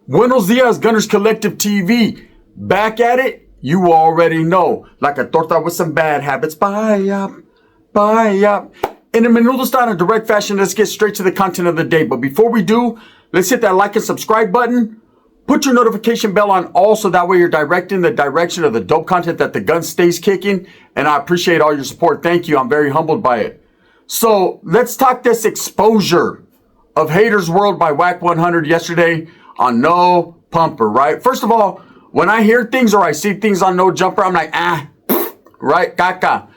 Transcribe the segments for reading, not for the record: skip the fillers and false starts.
Buenos dias, Gunners Collective TV. Back at it, you already know. Like a torta with some bad habits. Bye up, bye up. In a menudo style, in direct fashion, let's get straight to the content of the day. But before we do, let's hit that like and subscribe button. Put your notification bell on all so that way you're directing the direction of the dope content that the gun stays kicking. And I appreciate all your support. Thank you. I'm very humbled by it. So let's talk this exposure of Hatersworld by Wack 100 yesterday on No Pumper, right? First of all, when I hear things or I see things on No Jumper, I'm like, right, caca.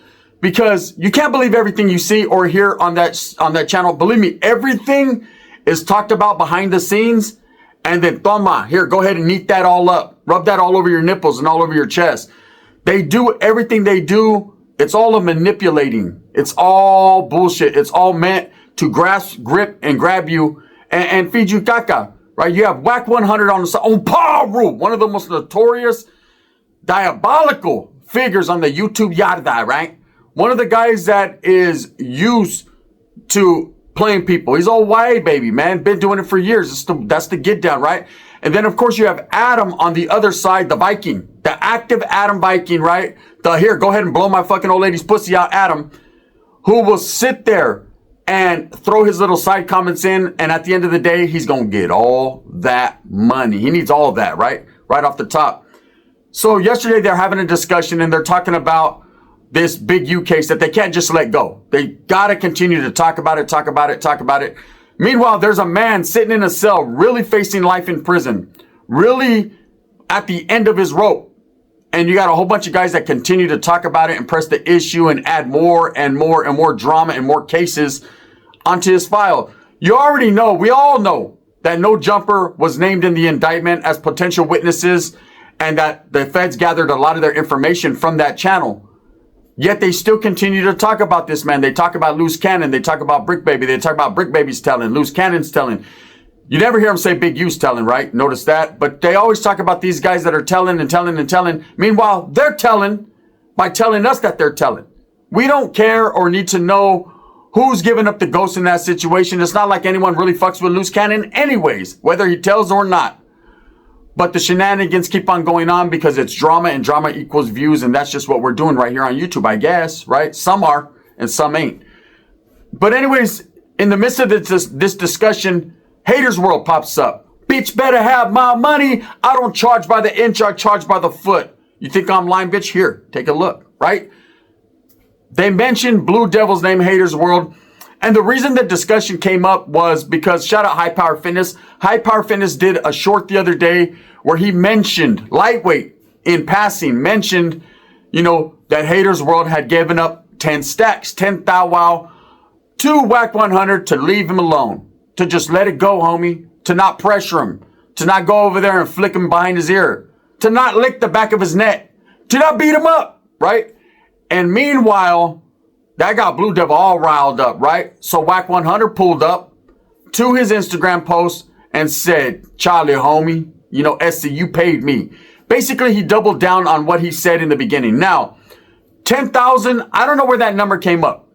Because you can't believe everything you see or hear on that channel. Believe me, everything is talked about behind the scenes. And then, toma, here, go ahead and eat that all up. Rub that all over your nipples and all over your chest. They do everything they do. It's all a manipulating. It's all bullshit. It's all meant to grasp, grip, and grab you and feed you caca. Right? You have Wack 100 on the side. On Paru, one of the most notorious, diabolical figures on the YouTube yarda, right? One of the guys that is used to playing people. He's all white, baby, man. Been doing it for years. That's the get down, right? And then, of course, you have Adam on the other side, the Viking. The active Adam Viking, right? Here, go ahead and blow my fucking old lady's pussy out, Adam. Who will sit there and throw his little side comments in. And at the end of the day, he's going to get all that money. He needs all of that, right? Right off the top. So yesterday, they're having a discussion and they're talking about this Big U case that they can't just let go. They got to continue to talk about it. Meanwhile, there's a man sitting in a cell, really facing life in prison, really at the end of his rope. And you got a whole bunch of guys that continue to talk about it and press the issue and add more and more and more drama and more cases onto his file. You already know, we all know that No Jumper was named in the indictment as potential witnesses and that the feds gathered a lot of their information from that channel. Yet they still continue to talk about this man. They talk about Loose Cannon. They talk about Brick Baby. They talk about Brick Baby's telling, Loose Cannon's telling. You never hear them say Big U's telling, right? Notice that. But they always talk about these guys that are telling and telling and telling. Meanwhile, they're telling by telling us that they're telling. We don't care or need to know who's giving up the ghost in that situation. It's not like anyone really fucks with Loose Cannon anyways, whether he tells or not. But the shenanigans keep on going on because it's drama and drama equals views. And that's just what we're doing right here on YouTube, I guess, right? Some are and some ain't. But anyways, in the midst of this discussion, Hatersworld pops up. Bitch better have my money. I don't charge by the inch, I charge by the foot. You think I'm lying, bitch? Here, take a look, right? They mentioned Blue Devil's name, Hatersworld. And the reason the discussion came up was because, shout out High Power Fitness. High Power Fitness did a short the other day where he mentioned, lightweight, in passing, mentioned, that Hatersworld had given up 10 stacks, 10 thou wow, to Wack 100 to leave him alone. To just let it go, homie. To not pressure him. To not go over there and flick him behind his ear. To not lick the back of his neck. To not beat him up, right? And meanwhile, that got Blue Devil all riled up, right? So Wack 100 pulled up to his Instagram post and said, Charlie, homie, SC, you paid me. Basically, he doubled down on what he said in the beginning. Now, 10,000, I don't know where that number came up.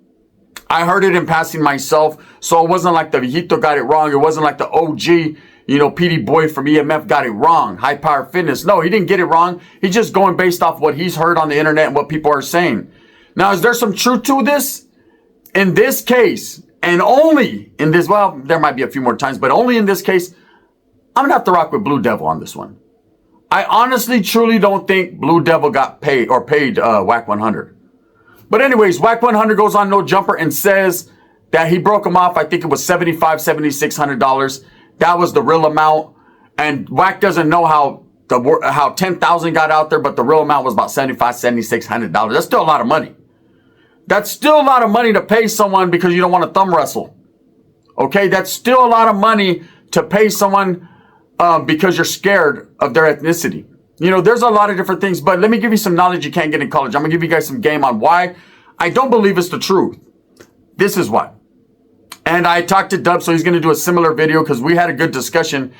I heard it in passing myself, so it wasn't like the Viejito got it wrong. It wasn't like the OG, PD boy from EMF got it wrong. High Power Fitness. No, he didn't get it wrong. He's just going based off what he's heard on the internet and what people are saying. Now, is there some truth to this? In this case, and only in this, well, there might be a few more times, but only in this case, I'm going to have to rock with Blue Devil on this one. I honestly, truly don't think Blue Devil got paid Wack 100. But anyways, Wack 100 goes on No Jumper and says that he broke him off. I think it was $7,500, $7,600. That was the real amount. And Wack doesn't know how 10,000 got out there, but the real amount was about $7,500, $7,600. That's still a lot of money. That's still a lot of money to pay someone because you don't want to thumb wrestle. Okay, that's still a lot of money to pay someone because you're scared of their ethnicity. There's a lot of different things, but let me give you some knowledge you can't get in college. I'm going to give you guys some game on why I don't believe it's the truth. This is why. And I talked to Dub, so he's going to do a similar video because we had a good discussion.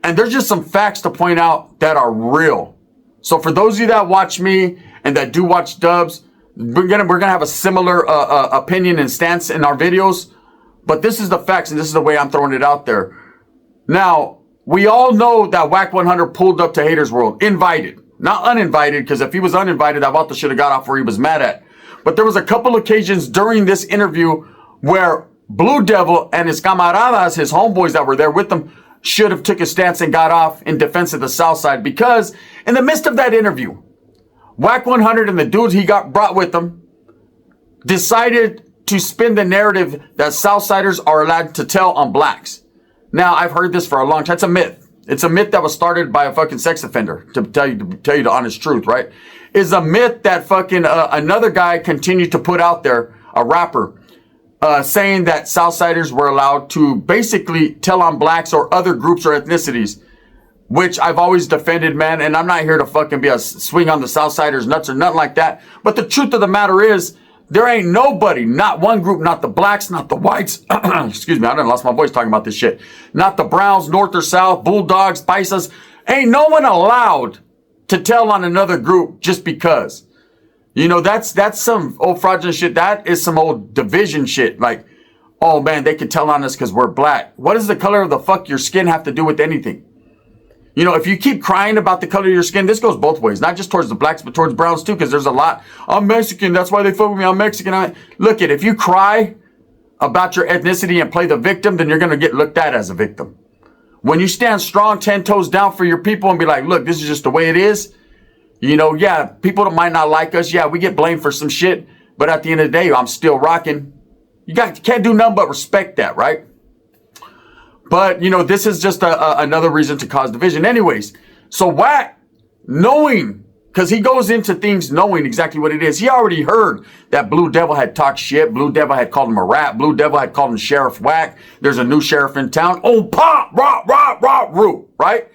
And there's just some facts to point out that are real. So for those of you that watch me and that do watch Dubs, we're gonna have a similar opinion and stance in our videos. But this is the facts, and this is the way I'm throwing it out there. Now, we all know that Wack 100 pulled up to Hatersworld, invited, not uninvited, because if he was uninvited, that Vato should have got off where he was mad at. But there was a couple occasions during this interview where Blue Devil and his camaradas, his homeboys that were there with him, should have took a stance and got off in defense of the South Side, because in the midst of that interview, Wack 100 and the dudes he got brought with him decided to spin the narrative that Southsiders are allowed to tell on blacks. Now, I've heard this for a long time. It's a myth. It's a myth that was started by a fucking sex offender, to tell you the honest truth, right? It's a myth that fucking another guy continued to put out there, a rapper, saying that Southsiders were allowed to basically tell on blacks or other groups or ethnicities, which I've always defended, man. And I'm not here to fucking be a swing on the Southsiders nuts or nothing like that. But the truth of the matter is, there ain't nobody, not one group, not the blacks, not the whites. Excuse me, I done lost my voice talking about this shit. Not the Browns, North or South, Bulldogs, Paisas. Ain't no one allowed to tell on another group just because. You know, that's some old fraudulent shit. That is some old division shit. Like, oh man, they can tell on us because we're black. What does the color of the fuck your skin have to do with anything? You know, if you keep crying about the color of your skin, this goes both ways. Not just towards the blacks, but towards browns too, because there's a lot. I'm Mexican, that's why they fuck with me. I'm Mexican. Look, if you cry about your ethnicity and play the victim, then you're going to get looked at as a victim. When you stand strong, 10 toes down for your people and be like, look, this is just the way it is. You know, yeah, people might not like us. Yeah, we get blamed for some shit. But at the end of the day, I'm still rocking. You can't do nothing but respect that, right? But, you know, this is just another reason to cause division. Anyways, so Wack, knowing, because he goes into things knowing exactly what it is. He already heard that Blue Devil had talked shit. Blue Devil had called him a rat. Blue Devil had called him Sheriff Wack. There's a new sheriff in town. Oh, pop, roo, right?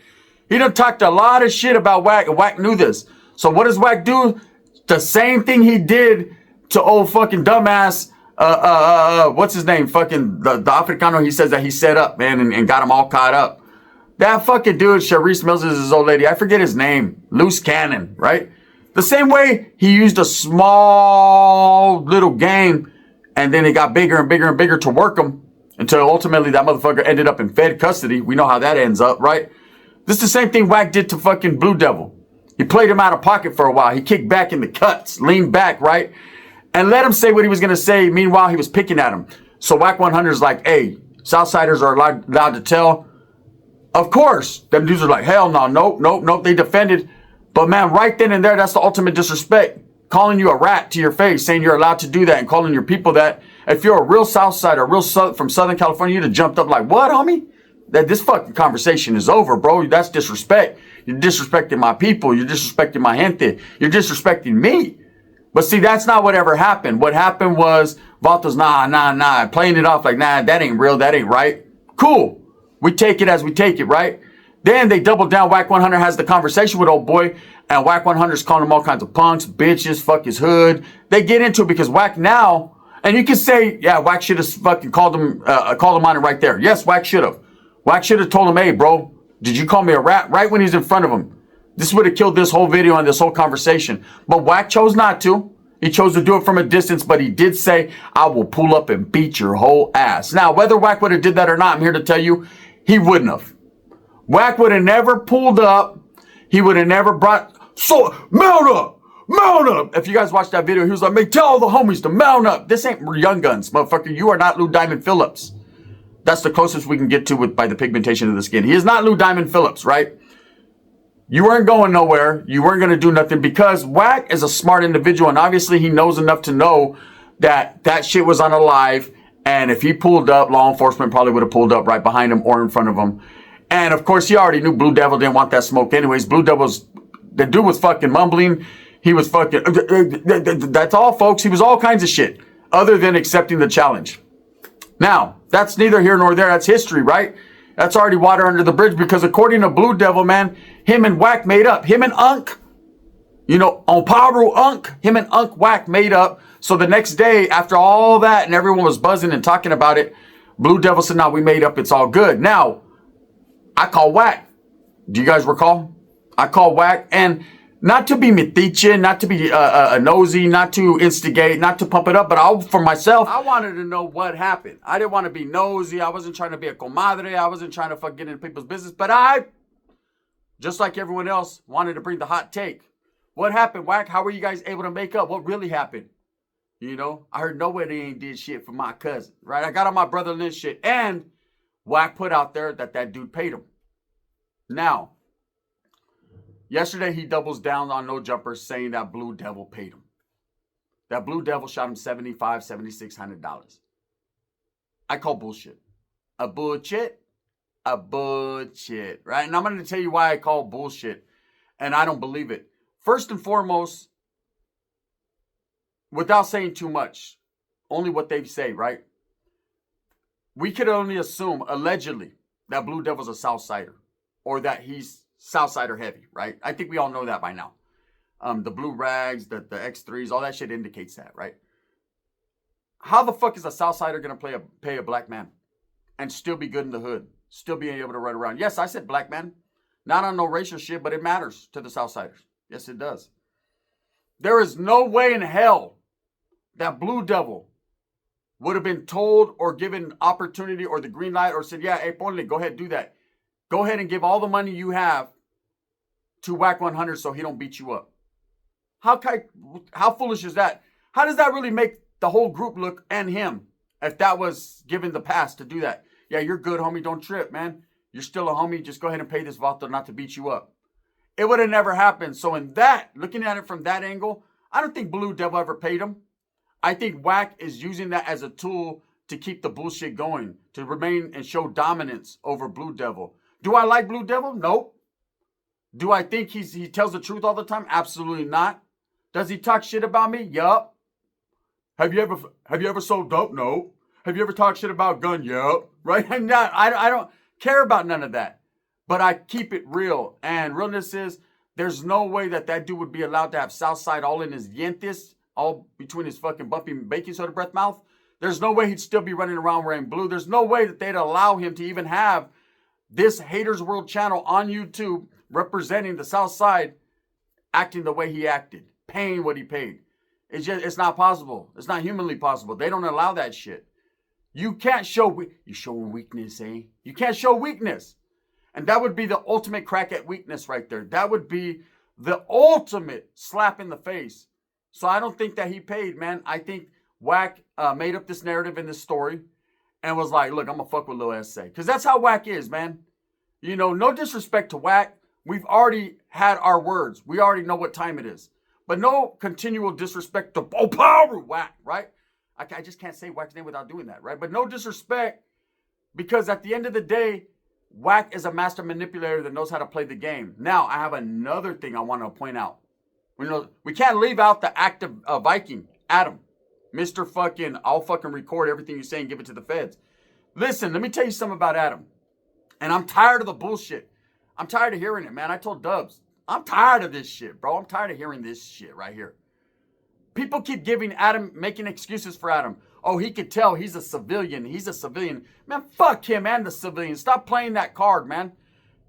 He done talked a lot of shit about Wack, and Wack knew this. So what does Wack do? The same thing he did to old fucking dumbass, what's his name? Fucking the Africano he says that he set up, man, and got him all caught up. That fucking dude, Sharice Mills is his old lady. I forget his name. Loose Cannon, right? The same way he used a small little game and then it got bigger and bigger and bigger to work him until ultimately that motherfucker ended up in Fed custody. We know how that ends up, right? This is the same thing Wack did to fucking Blue Devil. He played him out of pocket for a while. He kicked back in the cuts, leaned back, right? And let him say what he was going to say. Meanwhile, he was picking at him. So Wack 100 is like, hey, Southsiders are allowed to tell. Of course, them dudes are like, hell no, nope. They defended. But man, right then and there, that's the ultimate disrespect. Calling you a rat to your face, saying you're allowed to do that and calling your people that. If you're a real Southsider, from Southern California, you'd have jumped up like, what, homie? That this fucking conversation is over, bro. That's disrespect. You're disrespecting my people. You're disrespecting my gente. You're disrespecting me. But see, that's not what ever happened. What happened was Vato's nah, playing it off like, nah, that ain't real. That ain't right. Cool. We take it as we take it, right? Then they double down. Wack 100 has the conversation with old boy, and Wack 100's calling him all kinds of punks, bitches, fuck his hood. They get into it because Wack now, and you can say, yeah, Wack should have fucking called him on it right there. Yes, Wack should have. Wack should have told him, hey, bro, did you call me a rat? Right when he's in front of him. This would have killed this whole video and this whole conversation. But Wack chose not to. He chose to do it from a distance, but he did say, I will pull up and beat your whole ass. Now, whether Wack would have did that or not, I'm here to tell you, he wouldn't have. Wack would have never pulled up. He would have never brought, so mount up. If you guys watched that video, he was like, man, tell all the homies to mount up. This ain't Young Guns, motherfucker. You are not Lou Diamond Phillips. That's the closest we can get to by the pigmentation of the skin. He is not Lou Diamond Phillips, right? You weren't going nowhere. You weren't going to do nothing because Wack is a smart individual. And obviously he knows enough to know that that shit was on a live. And if he pulled up, law enforcement probably would have pulled up right behind him or in front of him. And of course, he already knew Blue Devil didn't want that smoke anyways. The dude was fucking mumbling. He was fucking, that's all, folks. He was all kinds of shit other than accepting the challenge. Now, that's neither here nor there. That's history, right? That's already water under the bridge because according to Blue Devil, man, him and Wack made up. Him and Unk, you know, on Pablo Unk, him and Unk Wack made up. So the next day, after all that and everyone was buzzing and talking about it, Blue Devil said, no, we made up. It's all good. Now, I call Wack. Do you guys recall? I call Wack. And Not to be metiche, not to be nosy, not to instigate, not to pump it up, but for myself, I wanted to know what happened. I didn't want to be nosy. I wasn't trying to be a comadre. I wasn't trying to get into people's business. But I, just like everyone else, wanted to bring the hot take. What happened, Wack? How were you guys able to make up? What really happened? You know, I heard nobody ain't did shit for my cousin, right? I got on my brother-in-law shit. And Wack put out there that dude paid him. Now, yesterday he doubles down on No Jumper saying that Blue Devil paid him. That Blue Devil shot him $7,500, $7,600. I call bullshit. A bullshit, right? And I'm going to tell you why I call bullshit, and I don't believe it. First and foremost, without saying too much, only what they say, right? We could only assume, allegedly, that Blue Devil's a Southsider, or that he's Southsider heavy, right? I think we all know that by now. The blue rags, the X3s, all that shit indicates that, right? How the fuck is a Southsider going to pay a black man and still be good in the hood, still being able to run around? Yes, I said black man. Not on no racial shit, but it matters to the Southsiders. Yes, it does. There is no way in hell that Blue Devil would have been told or given opportunity or the green light or said, yeah, hey, ponle, go ahead, do that. Go ahead and give all the money you have to Wack 100 so he don't beat you up. How foolish is that? How does that really make the whole group look and him if that was given the pass to do that? Yeah, you're good, homie. Don't trip, man. You're still a homie. Just go ahead and pay this vato not to beat you up. It would have never happened. So in that, looking at it from that angle, I don't think Blue Devil ever paid him. I think Wack is using that as a tool to keep the bullshit going, to remain and show dominance over Blue Devil. Do I like Blue Devil? Nope. Do I think he tells the truth all the time? Absolutely not. Does he talk shit about me? Yup. Have you ever sold dope? No. Have you ever talked shit about gun? Yup. Right? And I don't care about none of that. But I keep it real. And realness is, there's no way that dude would be allowed to have Southside all in his dientes, all between his fucking bumpy baking soda breath mouth. There's no way he'd still be running around wearing blue. There's no way that they'd allow him to even have this Hatersworld channel on YouTube representing the South Side, acting the way he acted, paying what he paid. It's not possible. It's not humanly possible. They don't allow that shit. You can't show, you're showing weakness, eh? You can't show weakness. And that would be the ultimate crack at weakness right there. That would be the ultimate slap in the face. So I don't think that he paid, man. I think Wack made up this narrative in this story and was like, look, I'm going to fuck with Lil S.A. Because that's how Wack is, man. You know, no disrespect to Wack. We've already had our words. We already know what time it is. But no continual disrespect to power Wack, right? I just can't say Wack's name without doing that, right? But no disrespect, because at the end of the day, Wack is a master manipulator that knows how to play the game. Now, I have another thing I want to point out. We can't leave out the active Viking, Adam. Mr. fucking, I'll fucking record everything you say and give it to the feds. Listen, let me tell you something about Adam. And I'm tired of the bullshit. I'm tired of hearing it, man. I told Dubs, I'm tired of this shit, bro. I'm tired of hearing this shit right here. People keep giving Adam, making excuses for Adam. Oh, he could tell he's a civilian. He's a civilian. Man, fuck him and the civilian. Stop playing that card, man.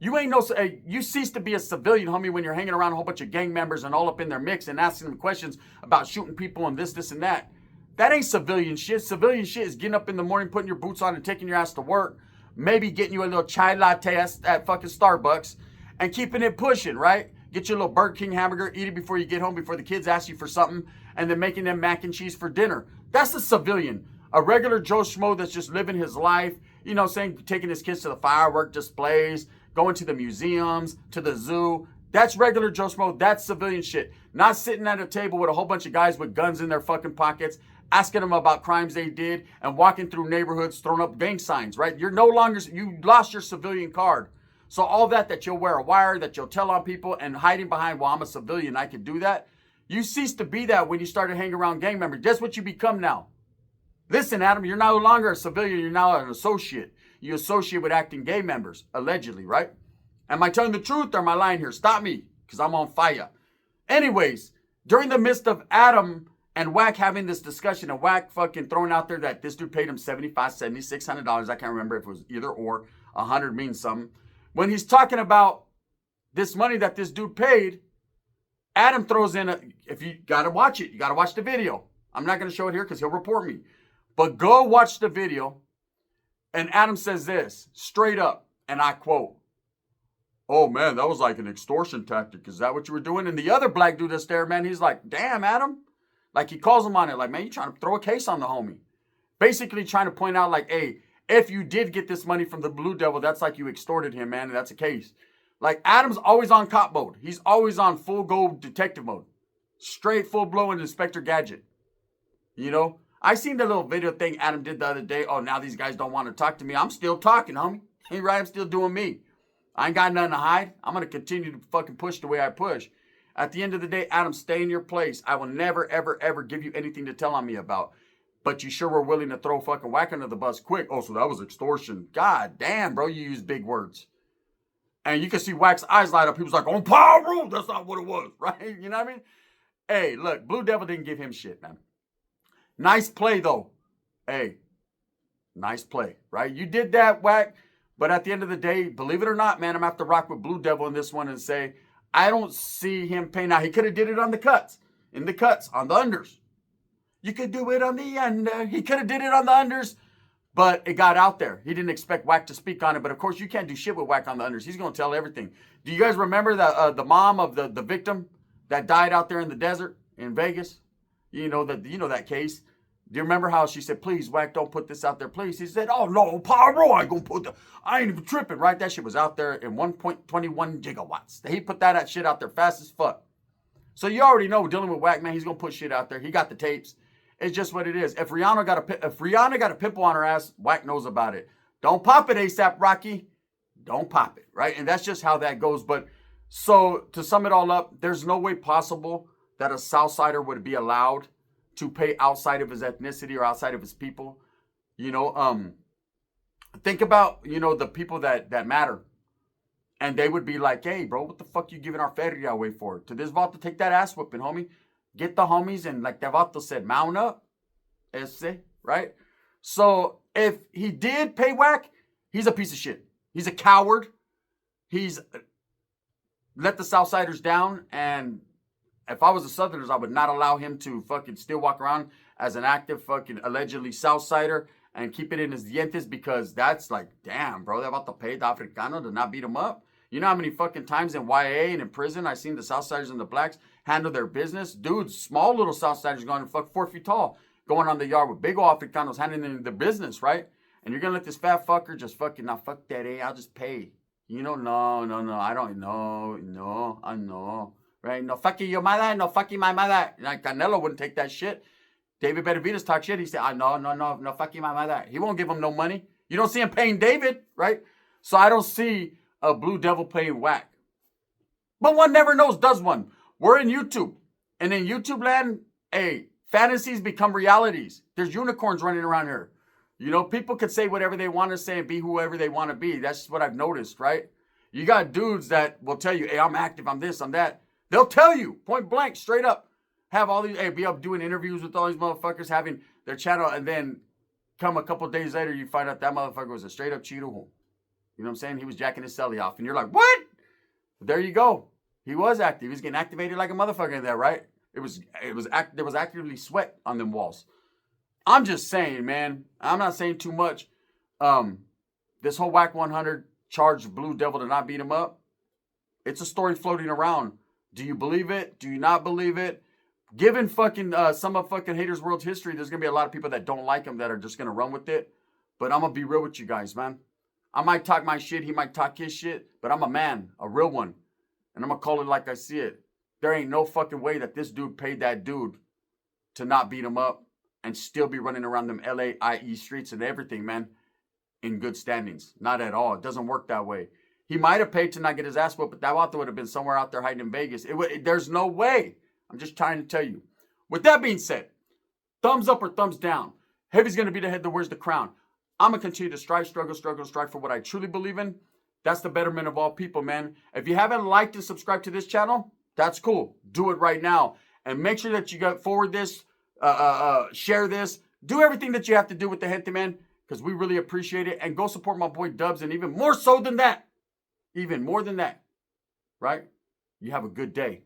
You ain't no, you cease to be a civilian, homie, when you're hanging around a whole bunch of gang members and all up in their mix and asking them questions about shooting people and this, and that. That ain't civilian shit. Civilian shit is getting up in the morning, putting your boots on and taking your ass to work. Maybe getting you a little chai latte at fucking Starbucks and keeping it pushing, right? Get you a little Burger King hamburger, eat it before you get home, before the kids ask you for something, and then making them mac and cheese for dinner. That's a civilian. A regular Joe Schmo that's just living his life, you know, saying, taking his kids to the firework displays, going to the museums, to the zoo. That's regular Joe Schmo. That's civilian shit. Not sitting at a table with a whole bunch of guys with guns in their fucking pockets, asking them about crimes they did, and walking through neighborhoods throwing up gang signs, right? You're no longer, you lost your civilian card. So all that you'll wear a wire, that you'll tell on people and hiding behind, well, I'm a civilian, I can do that. You cease to be that when you started hanging around gang members. That's what you become now. Listen, Adam, you're no longer a civilian, you're now an associate. You associate with acting gay members, allegedly, right? Am I telling the truth or am I lying here? Stop me, because I'm on fire. Anyways, during the midst of Adam and Wack having this discussion, and Wack fucking throwing out there that this dude paid him $7,500, $7,600, I can't remember if it was either or, 100 means something. When he's talking about this money that this dude paid, Adam throws in if you got to watch it, you got to watch the video. I'm not going to show it here because he'll report me. But go watch the video. And Adam says this straight up, and I quote, "Oh man, that was like an extortion tactic. Is that what you were doing?" And the other black dude that's there, man, he's like, "Damn, Adam." Like he calls him on it, like, "Man, you trying to throw a case on the homie." Basically trying to point out, like, hey, if you did get this money from the Blue Devil, that's like you extorted him, man, and that's a case. Like, Adam's always on cop mode. He's always on full go detective mode. Straight full-blown Inspector Gadget. You know? I seen the little video thing Adam did the other day. Oh, now these guys don't want to talk to me. I'm still talking, homie. Hey, right? I'm still doing me. I ain't got nothing to hide. I'm going to continue to fucking push the way I push. At the end of the day, Adam, stay in your place. I will never, ever, ever give you anything to tell on me about. But you sure were willing to throw fucking Wack under the bus quick. Oh, so that was extortion. God damn, bro, you use big words. And you can see Wack's eyes light up. He was like, on power rule. That's not what it was, right? You know what I mean? Hey, look, Blue Devil didn't give him shit, man. Nice play, though. Hey, nice play, right? You did that, Wack. But at the end of the day, believe it or not, man, I'm going to have to rock with Blue Devil in this one and say, I don't see him paying. Now, he could have did it on the cuts. In the cuts, on the unders. You could do it on the under. He could have did it on the unders. But it got out there. He didn't expect Wack to speak on it. But, of course, you can't do shit with Wack on the unders. He's going to tell everything. Do you guys remember the mom of the victim that died out there in the desert in Vegas? You know that case. Do you remember how she said, please, Wack, don't put this out there, please? He said, oh, no, Pyro, I ain't going to put that. I ain't even tripping, right? That shit was out there in 1.21 gigawatts. He put that shit out there fast as fuck. So you already know, dealing with Wack, man, he's going to put shit out there. He got the tapes. It's just what it is. If Rihanna got a pimple on her ass, Wack knows about it. Don't pop it, ASAP Rocky. Don't pop it, right? And that's just how that goes. But so to sum it all up, there's no way possible that a Southsider would be allowed to pay outside of his ethnicity or outside of his people. You know, think about, the people that matter. And they would be like, hey, bro, what the fuck you giving our feria away for? To this vato, take that ass whipping, homie. Get the homies and, like that vato said, mount up. Right? So if he did pay Wack, he's a piece of shit. He's a coward. He's let the Southsiders down. And if I was the Southerners, I would not allow him to fucking still walk around as an active fucking allegedly Southsider and keep it in his dientes, because that's like, damn, bro, they're about to pay the Africano to not beat him up. You know how many fucking times in YA and in prison I seen the Southsiders and the blacks handle their business? Dudes, small little Southsiders going fuck 4 feet tall, going on the yard with big old Africanos handling their business, right? And you're going to let this fat fucker just fucking, now fuck that, I'll just pay. No, I don't know, I know. Right? No, fuck you, your mother. No, fuck you, my mother. Like, Canelo wouldn't take that shit. David Benavidez talk shit. He said, no, fuck you, my mother. He won't give him no money. You don't see him paying David, right? So I don't see a Blue Devil paying Wack. But one never knows, does one? We're in YouTube. And in YouTube land, hey, fantasies become realities. There's unicorns running around here. People could say whatever they want to say and be whoever they want to be. That's what I've noticed, right? You got dudes that will tell you, hey, I'm active, I'm this, I'm that. They'll tell you, point blank, straight up, have all these, be up doing interviews with all these motherfuckers, having their channel, and then come a couple days later, you find out that motherfucker was a straight up Cheeto hole. You know what I'm saying? He was jacking his celly off, and you're like, what? But there you go. He was active. He was getting activated like a motherfucker in there, right? There was actively sweat on them walls. I'm just saying, man. I'm not saying too much. This whole Wack 100 charged Blue Devil to not beat him up. It's a story floating around. Do you believe it? Do you not believe it? Given fucking some of fucking Hatersworld's history, there's going to be a lot of people that don't like him that are just going to run with it. But I'm going to be real with you guys, man. I might talk my shit. He might talk his shit. But I'm a man, a real one. And I'm going to call it like I see it. There ain't no fucking way that this dude paid that dude to not beat him up and still be running around them LA-IE streets and everything, man, in good standings. Not at all. It doesn't work that way. He might have paid to not get his ass whooped, but that author would have been somewhere out there hiding in Vegas. There's no way. I'm just trying to tell you. With that being said, thumbs up or thumbs down. Heavy's going to be the head that wears the crown. I'm going to continue to strive for what I truly believe in. That's the betterment of all people, man. If you haven't liked and subscribed to this channel, that's cool. Do it right now. And make sure that you forward this, share this. Do everything that you have to do with the Gente Man, because we really appreciate it. And go support my boy Dubs, and even more so than that. Even more than that, right? You have a good day.